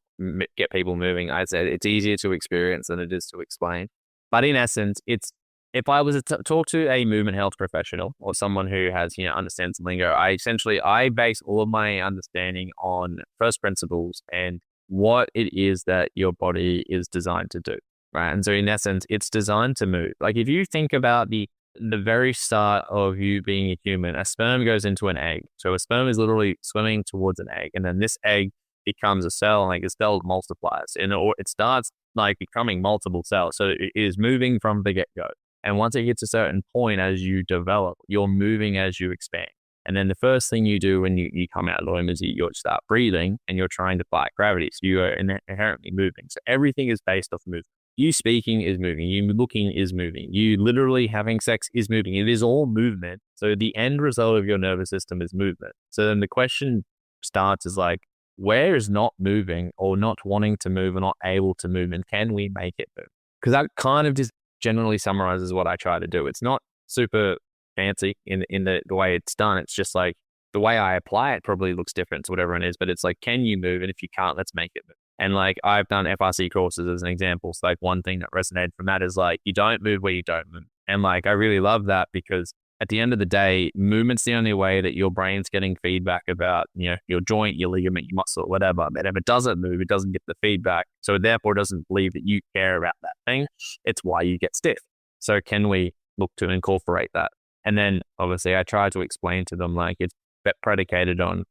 get people moving, I said it's easier to experience than it is to explain. But in essence, if I was to talk to a movement health professional or someone who has, understands lingo, I base all of my understanding on first principles and what it is that your body is designed to do, right? And so in essence, it's designed to move. Like if you think about the very start of you being a human, a sperm goes into an egg. So a sperm is literally swimming towards an egg. And then this egg becomes a cell, and like a cell multiplies and it starts like becoming multiple cells. So it is moving from the get-go. And once it hits a certain point as you develop, you're moving as you expand. And then the first thing you do when you come out of the womb is you start breathing and you're trying to fight gravity. So you are inherently moving. So everything is based off movement. You speaking is moving. You looking is moving. You literally having sex is moving. It is all movement. So the end result of your nervous system is movement. So then the question starts is like, where is not moving or not wanting to move or not able to move? And can we make it move? Because that kind of just generally summarizes what I try to do. It's not super fancy in the way it's done. It's just like the way I apply it probably looks different to what everyone is, but it's like, can you move? And if you can't, let's make it move. And like I've done FRC courses as an example. So like one thing that resonated from that is like, you don't move where you don't move. And like, I really love that because at the end of the day, movement's the only way that your brain's getting feedback about, your joint, your ligament, your muscle, whatever. But if it doesn't move, it doesn't get the feedback. So it therefore doesn't believe that you care about that thing. It's why you get stiff. So can we look to incorporate that? And then obviously I try to explain to them like it's predicated on,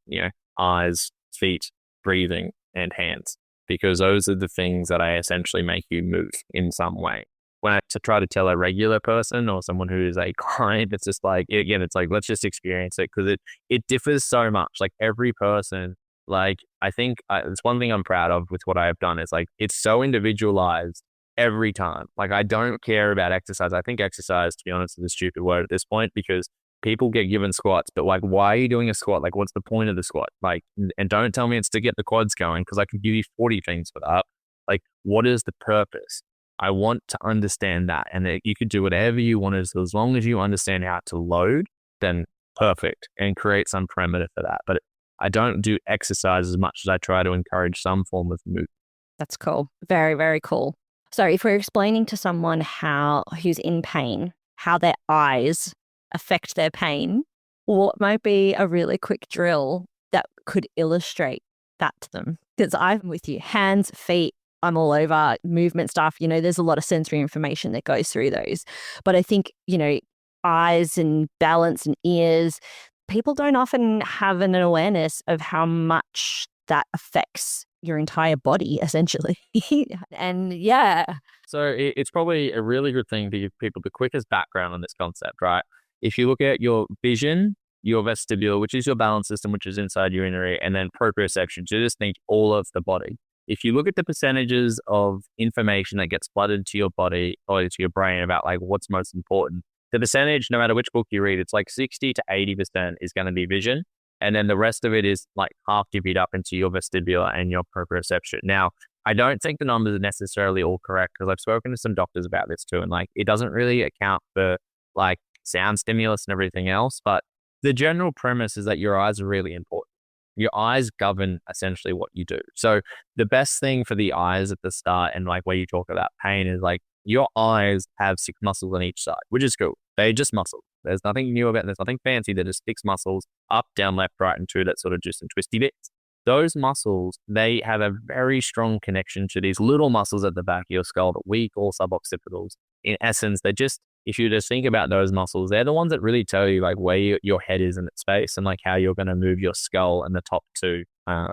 eyes, feet, breathing, and hands, because those are the things that I essentially make you move in some way. When I try to tell a regular person or someone who is a client, it's just like, again, it's like, let's just experience it because it differs so much. Like every person, like I think it's one thing I'm proud of with what I have done is like, it's so individualized every time. Like I don't care about exercise. I think exercise, to be honest, is a stupid word at this point because people get given squats, but like, why are you doing a squat? Like, what's the point of the squat? Like, and don't tell me it's to get the quads going because I can give you 40 things for that. Like, what is the purpose? I want to understand that. And that you could do whatever you want as long as you understand how to load, then perfect, and create some parameter for that. But I don't do exercise as much as I try to encourage some form of movement. That's cool. Very, very cool. So if we're explaining to someone who's in pain, how their eyes affect their pain, what might be a really quick drill that could illustrate that to them? Because I'm with you, hands, feet, I'm all over movement stuff. There's a lot of sensory information that goes through those. But I think, eyes and balance and ears, people don't often have an awareness of how much that affects your entire body, essentially. And yeah. So it's probably a really good thing to give people the quickest background on this concept, right? If you look at your vision, your vestibule, which is your balance system, which is inside your inner ear, and then proprioception, so just think all of the body. If you look at the percentages of information that gets flooded to your body or to your brain about like what's most important, the percentage, no matter which book you read, it's like 60 to 80% is going to be vision. And then the rest of it is like half divvied up into your vestibular and your proprioception. Now, I don't think the numbers are necessarily all correct because I've spoken to some doctors about this too. And like, it doesn't really account for like sound stimulus and everything else. But the general premise is that your eyes are really important. Your eyes govern essentially what you do. So the best thing for the eyes at the start and like where you talk about pain is like your eyes have 6 muscles on each side, which is cool. They're just muscles. There's nothing new about it. There's nothing fancy. They're just 6 muscles, up, down, left, right, and 2 that sort of do some twisty bits. Those muscles, they have a very strong connection to these little muscles at the back of your skull that we call suboccipitals. In essence, they're just, if you just think about those muscles, they're the ones that really tell you like where your head is in its space and like how you're going to move your skull and the top 2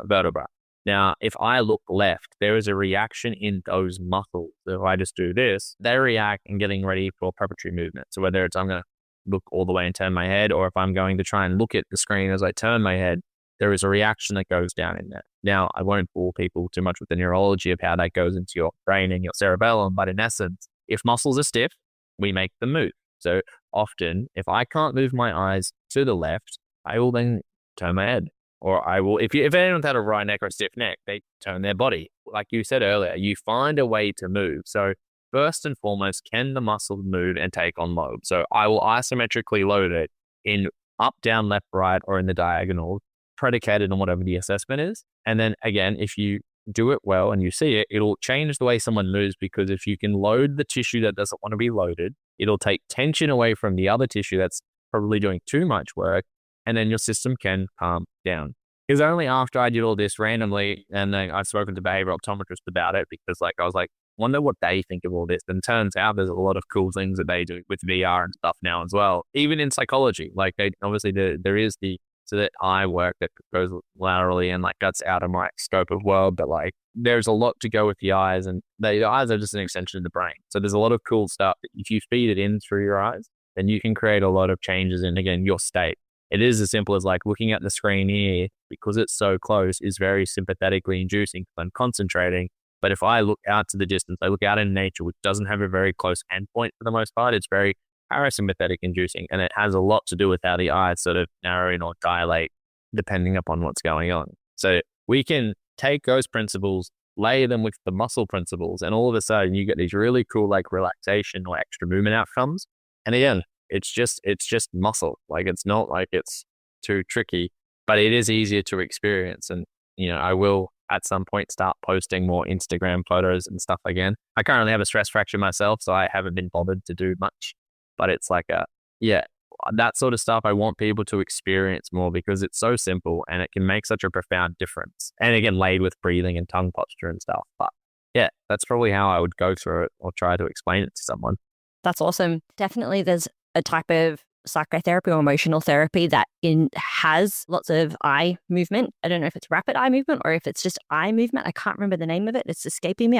vertebrae. Now, if I look left, there is a reaction in those muscles. So if I just do this, they react in getting ready for preparatory movement. So whether it's I'm going to look all the way and turn my head, or if I'm going to try and look at the screen as I turn my head, there is a reaction that goes down in there. Now, I won't bore people too much with the neurology of how that goes into your brain and your cerebellum, but in essence, if muscles are stiff, we make them move. So often, if I can't move my eyes to the left, I will then turn my head. Or I will, if anyone's had a wry neck or a stiff neck, they turn their body. Like you said earlier, you find a way to move. So first and foremost, can the muscle move and take on load? So I will isometrically load it in up, down, left, right, or in the diagonal, predicated on whatever the assessment is. And then again, if you do it well and you see it, it'll change the way someone moves, because if you can load the tissue that doesn't want to be loaded, it'll take tension away from the other tissue that's probably doing too much work, and then your system can calm down. It was only after I did all this randomly, and then I've spoken to behavioral optometrists about it, because like I was like, wonder what they think of all this. And it turns out there's a lot of cool things that they do with VR and stuff now as well. Even in psychology, like they obviously there is so that eye work that goes laterally, and like that's out of my scope of world, but like there's a lot to go with the eyes, and the eyes are just an extension of the brain. So there's a lot of cool stuff that if you feed it in through your eyes, then you can create a lot of changes in, again, your state. It is as simple as like looking at the screen here, because it's so close, is very sympathetically inducing because I'm concentrating. But if I look out to the distance, I look out in nature, which doesn't have a very close endpoint for the most part, it's very parasympathetic inducing, and it has a lot to do with how the eyes sort of narrow in or dilate depending upon what's going on. So we can take those principles, layer them with the muscle principles, and all of a sudden you get these really cool like relaxation or extra movement outcomes. And again, it's just muscle. Like it's not like it's too tricky, but it is easier to experience. And I will at some point start posting more Instagram photos and stuff again. I currently have a stress fracture myself, so I haven't been bothered to do much. But it's like that sort of stuff I want people to experience more, because it's so simple and it can make such a profound difference. And again, laid with breathing and tongue posture and stuff. But yeah, that's probably how I would go through it or try to explain it to someone. That's awesome. Definitely there's a type of psychotherapy or emotional therapy that has lots of eye movement. I don't know if it's rapid eye movement or if it's just eye movement. I can't remember the name of it. It's escaping me.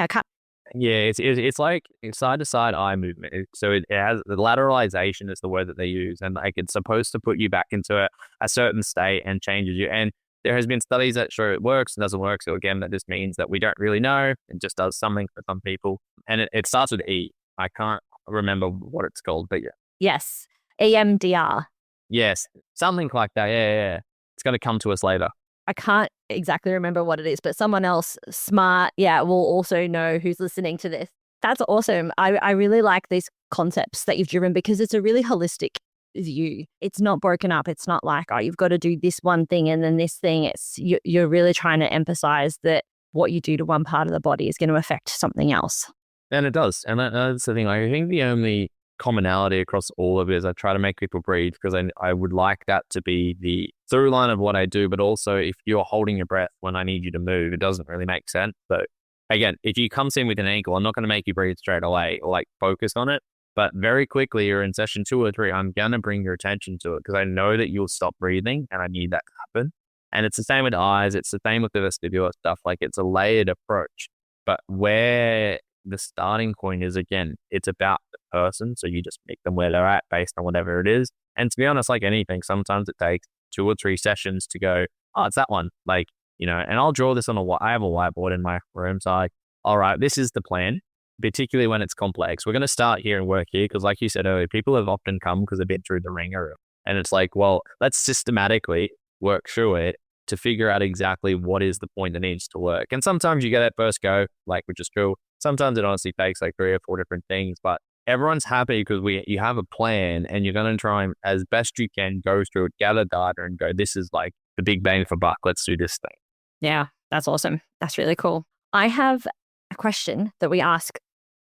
Yeah, it's like side to side eye movement. So it has the lateralization is the word that they use, and like it's supposed to put you back into a certain state and changes you. And there has been studies that show it works and doesn't work. So again, that just means that we don't really know. It just does something for some people, and it starts with E. I can't remember what it's called, but yeah. Yes, EMDR. Yes, something like that. Yeah. It's going to come to us later. I can't exactly remember what it is, but someone else smart, will also know who's listening to this. That's awesome. I really like these concepts that you've driven, because it's a really holistic view. It's not broken up. It's not like, you've got to do this one thing and then this thing. It's you're really trying to emphasize that what you do to one part of the body is going to affect something else. And it does. And that's the thing. I think the only commonality across all of it is I try to make people breathe, because I would like that to be the through line of what I do. But also, if you're holding your breath when I need you to move, it doesn't really make sense. So again, if you come in with an ankle, I'm not going to make you breathe straight away or like focus on it. But very quickly, you're in session 2 or 3, I'm going to bring your attention to it, because I know that you'll stop breathing and I need that to happen. And it's the same with eyes. It's the same with the vestibular stuff. Like it's a layered approach. But where the starting point is, again, it's about the person. So you just meet them where they're at based on whatever it is. And to be honest, like anything, sometimes it takes 2 or 3 sessions to go, oh, it's that one. Like, and I'll draw this on I have a whiteboard in my room. So like, all right, this is the plan, particularly when it's complex. We're going to start here and work here. Because like you said earlier, people have often come because they've been through the ringer. And it's like, well, let's systematically work through it to figure out exactly what is the point that needs to work. And sometimes you get that first go, like, which is cool. Sometimes it honestly takes like 3 or 4 different things, but everyone's happy because you have a plan, and you're going to try and, as best you can, go through it, gather data and go, this is like the big bang for buck. Let's do this thing. Yeah, that's awesome. That's really cool. I have a question that we ask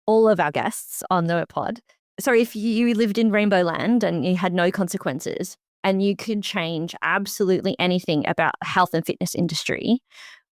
all of our guests on the pod. So if you lived in Rainbow Land and you had no consequences and you could change absolutely anything about the health and fitness industry,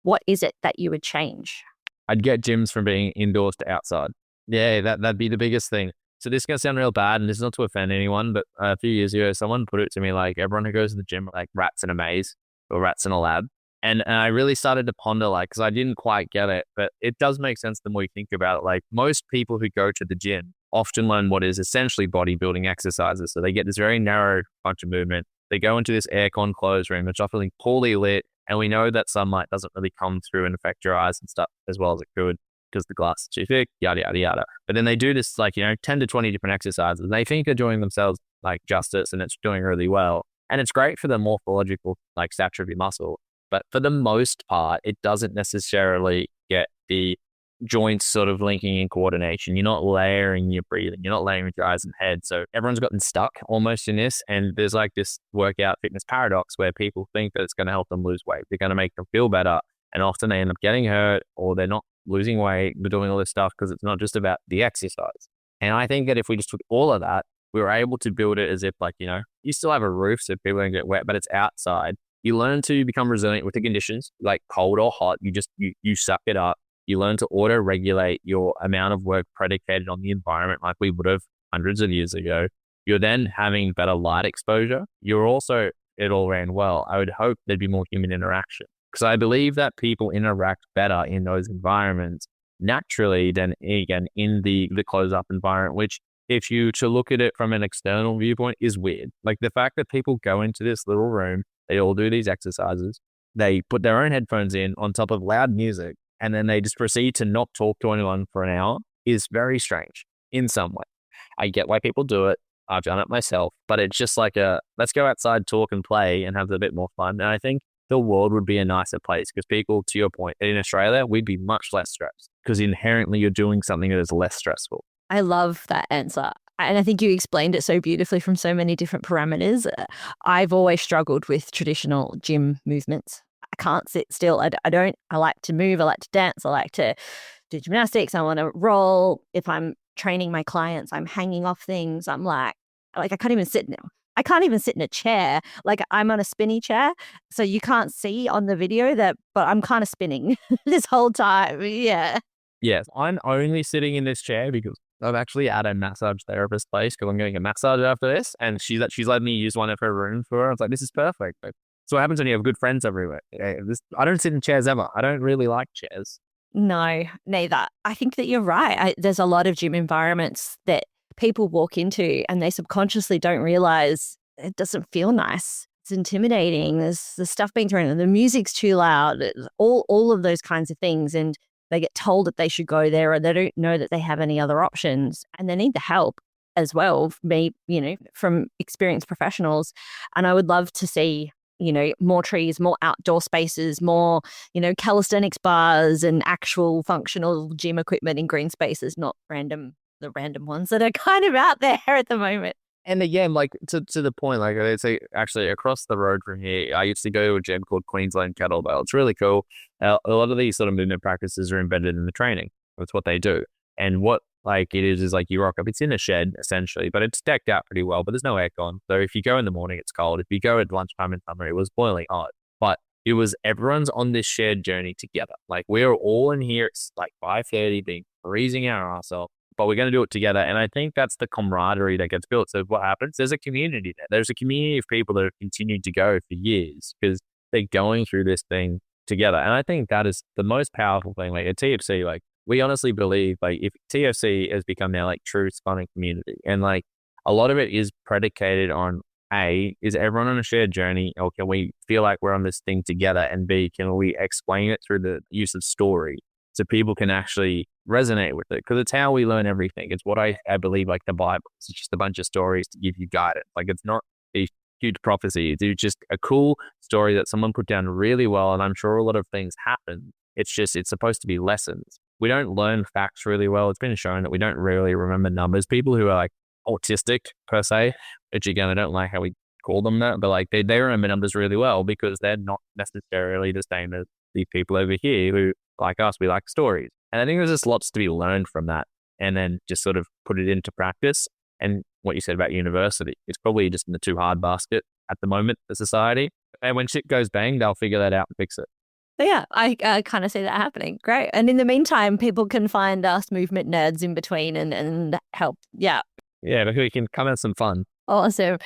what is it that you would change? I'd get gyms from being indoors to outside. Yeah, that'd be the biggest thing. So this is going to sound real bad, and this is not to offend anyone, but a few years ago, someone put it to me like, everyone who goes to the gym are like rats in a maze or rats in a lab. And I really started to ponder, like, because I didn't quite get it, but it does make sense the more you think about it. Like, most people who go to the gym often learn what is essentially bodybuilding exercises. So they get this very narrow bunch of movement. They go into this aircon closed room, which often poorly lit. And we know that sunlight doesn't really come through and affect your eyes and stuff as well as it could because the glass is too thick, yada, yada, yada. But then they do this, like, 10 to 20 different exercises. And they think they're doing themselves like justice and it's doing really well. And it's great for the morphological, like, stature of your muscle. But for the most part, it doesn't necessarily get the joints sort of linking in coordination. You're not layering your breathing. You're not layering your eyes and head. So everyone's gotten stuck almost in this. And there's like this workout fitness paradox where people think that it's going to help them lose weight. They're going to make them feel better. And often they end up getting hurt or they're not losing weight. They're doing all this stuff because it's not just about the exercise. And I think that if we just took all of that, we were able to build it as if, like, you still have a roof so people don't get wet, but it's outside. You learn to become resilient with the conditions, like cold or hot. You suck it up. You learn to auto-regulate your amount of work predicated on the environment like we would have hundreds of years ago. You're then having better light exposure. You're also, it all ran well. I would hope there'd be more human interaction because I believe that people interact better in those environments naturally than, again, in the closed-up environment, which, if you to look at it from an external viewpoint, is weird. Like the fact that people go into this little room, they all do these exercises, they put their own headphones in on top of loud music, and then they just proceed to not talk to anyone for an hour is very strange in some way. I get why people do it. I've done it myself, but it's just like let's go outside, talk and play and have a bit more fun. And I think the world would be a nicer place because people, to your point, in Australia, we'd be much less stressed because inherently you're doing something that is less stressful. I love that answer. And I think you explained it so beautifully from so many different parameters. I've always struggled with traditional gym movements. I can't sit still. I like to move. I like to dance. I like to do gymnastics. I want to roll. If I'm training my clients, I'm hanging off things. I'm like I can't even sit now. I can't even sit in a chair. Like I'm on a spinny chair. So you can't see on the video but I'm kind of spinning this whole time. Yeah. Yes. I'm only sitting in this chair because I'm actually at a massage therapist place because I'm getting a massage after this. And she's let me use one of her rooms for her. I was like, this is perfect. So what happens when you have good friends everywhere? I don't sit in chairs ever. I don't really like chairs. No, neither. I think that you're right. There's a lot of gym environments that people walk into and they subconsciously don't realize it doesn't feel nice. It's intimidating. There's stuff being thrown in. The music's too loud. All of those kinds of things. And they get told that they should go there or they don't know that they have any other options. And they need the help as well, from experienced professionals. And I would love to see more trees, more outdoor spaces, more, calisthenics bars and actual functional gym equipment in green spaces, not the random ones that are kind of out there at the moment. And again, like to the point, like I'd say actually across the road from here, I used to go to a gym called Queensland Kettlebell. It's really cool. A lot of these sort of movement practices are embedded in the training. That's what they do. And what like it is like you rock up. It's in a shed essentially, but it's decked out pretty well, but there's no aircon. So if you go in the morning, it's cold. If you go at lunchtime in summer, it was boiling hot. But it was everyone's on this shared journey together. Like we're all in here. It's like 5:30, being freezing our ass off, but we're going to do it together. And I think that's the camaraderie that gets built. So what happens? There's a community there. There's a community of people that have continued to go for years because they're going through this thing together. And I think that is the most powerful thing. Like at TFC, like we honestly believe like if TFC has become now like true spawning community and like a lot of it is predicated on A, is everyone on a shared journey or can we feel like we're on this thing together? And B, can we explain it through the use of story so people can actually resonate with it? Because it's how we learn everything. It's what I believe like the Bible. It's just a bunch of stories to give you guidance. Like it's not a huge prophecy. It's just a cool story that someone put down really well. And I'm sure a lot of things happen. It's supposed to be lessons. We don't learn facts really well. It's been shown that we don't really remember numbers. People who are like autistic per se, which again, I don't like how we call them that, but like they remember numbers really well because they're not necessarily the same as these people over here who, like us, we like stories. And I think there's just lots to be learned from that. and then just sort of put it into practice. And what you said about university, it's probably just in the too hard basket at the moment for society. And when shit goes bang, they'll figure that out and fix it. So yeah, I kind of see that happening. Great. And in the meantime, people can find us movement nerds in between and help. Yeah. Yeah, but we can come have some fun. Awesome.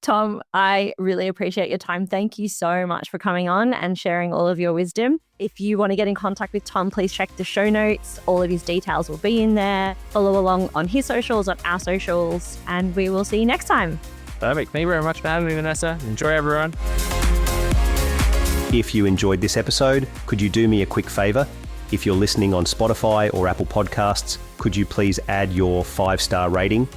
Tom, I really appreciate your time. Thank you so much for coming on and sharing all of your wisdom. If you want to get in contact with Tom, please check the show notes. All of his details will be in there. Follow along on his socials, on our socials, and we will see you next time. Perfect. Thank you very much for having me, Vanessa. Enjoy, everyone. If you enjoyed this episode, could you do me a quick favor? If you're listening on Spotify or Apple Podcasts, could you please add your 5-star rating?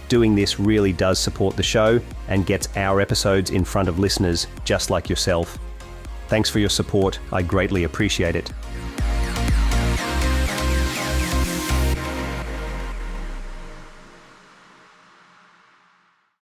Doing this really does support the show and gets our episodes in front of listeners just like yourself. Thanks for your support. I greatly appreciate it.